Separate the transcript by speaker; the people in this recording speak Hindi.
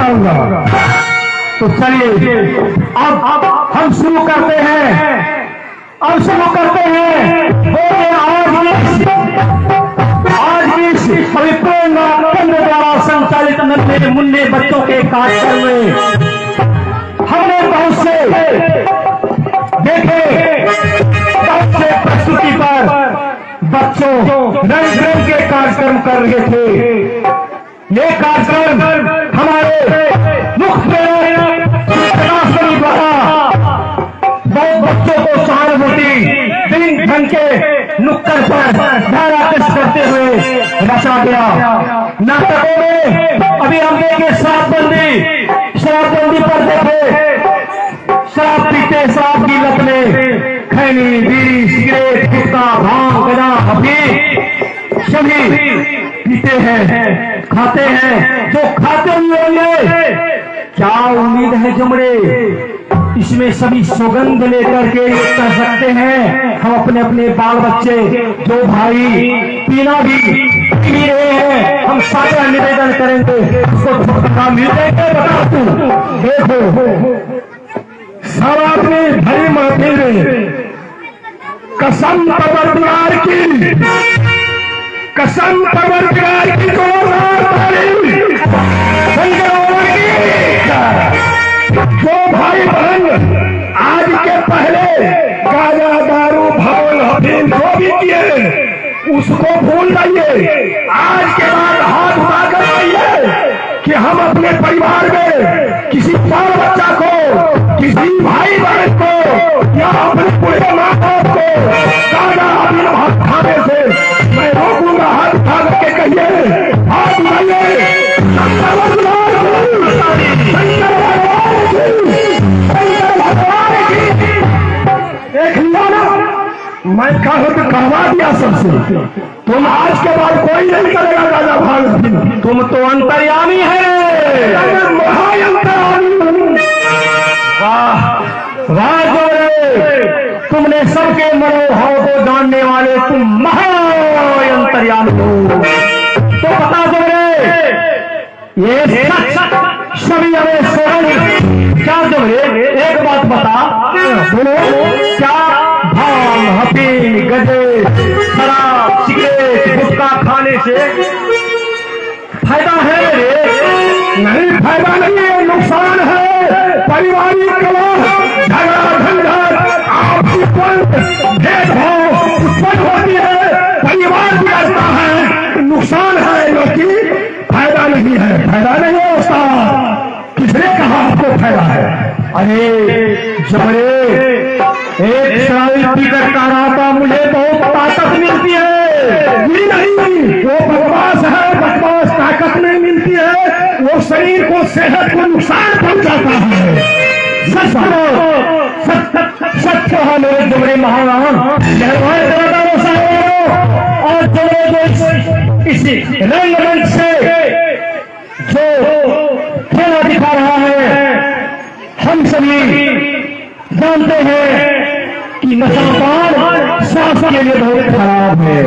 Speaker 1: बताऊंगा। तो चलिए अब हम शुरू करते हैं। अब शुरू करते हैं बोले आज की पवित्र केंद्र द्वारा संचालित नन्हे मुन्ने बच्चों के कार्यक्रम में हमने बहुत से देखे, बहुत से प्रस्तुति पर बच्चों रंग बिरंग के कार्यक्रम कर रहे थे। ये कार्यक्रम हमारे मुख्य द्वारा बहुत बच्चों को सहानुभूति दिन ढंग के नुक्कड़ पर धाराकृष्ट करते हुए रचा गया। नाटकों में अभी हम देखे शराबबंदी पर देखे, शराब पीते, शराब की लत में खैनी, बीड़ी, सिगरेट, गुटखा, भांग, गजा, अफीम सभी पीते हैं, खाते हैं। जो खाते हुए होंगे, क्या उम्मीद है जमड़े इसमें सभी सौगंध लेकर के कर सकते हैं। हम अपने अपने बाल बच्चे जो भाई पीना भी पी रहे हैं, हम सारा निवेदन करेंगे उसको छुटकारा मिल जाएगा। बता तू देखो सब अपने भरी महफिल में कसम परवरदिगार की, कसम परवरदिगार की जो भाई बहन आज के पहले गाजा, दारू, भांग, अफीम जो भी किए उसको भूल जाइए। आज के बाद हाथ उठाकर कहिए कि हम अपने परिवार में किसी बाल बच्चा को, किसी भाई बहन को या अपने पूरे माँ बाप को गाजा, अफीम हाथ खाने से मैं रोकूंगा। हाथ उठा करके कहिए, हाथ उठाइए। मैं कहवा दिया सबसे, तुम आज के बाद कोई नहीं करेगा गाजा भांग। तुम तो अंतर्यामी है, महाअंतर्यामी। वाह वाह जोरे, तुमने सबके मनोभाव को जानने वाले तुम महाअंतर्यामी हो। तो बता जोरे ये सभी हमें सोहन क्या जोरे एक बात बता, बोलो क्या भांग, अफीम, गजे, शराब, सिगरेट, गुटखा खाने से फायदा है रे? नहीं, फायदा नहीं है, नुकसान है। पारिवारिक कलह, झगड़ा, झंझट, आपसी भेदभाव उत्पन्न होती है, परिवार बिगड़ता है, नुकसान है। लेकिन फायदा नहीं है, फायदा नहीं है उसका। किसने कहा आपको फायदा है? अरे जबरे एक शराब पीकर का रहा था, मुझे बहुत ताकत मिलती है। नहीं, वो बकवास है, बकवास ताकत नहीं मिलती है, वो शरीर को, सेहत को नुकसान पहुंचाता है। सच कहा मेरे जबरे महाराज। और जो इसी रंगमंच से जो खेला दिखा रहा है, हम सभी जानते हैं कि नशापान स्वास्थ्य के लिए बहुत खराब है।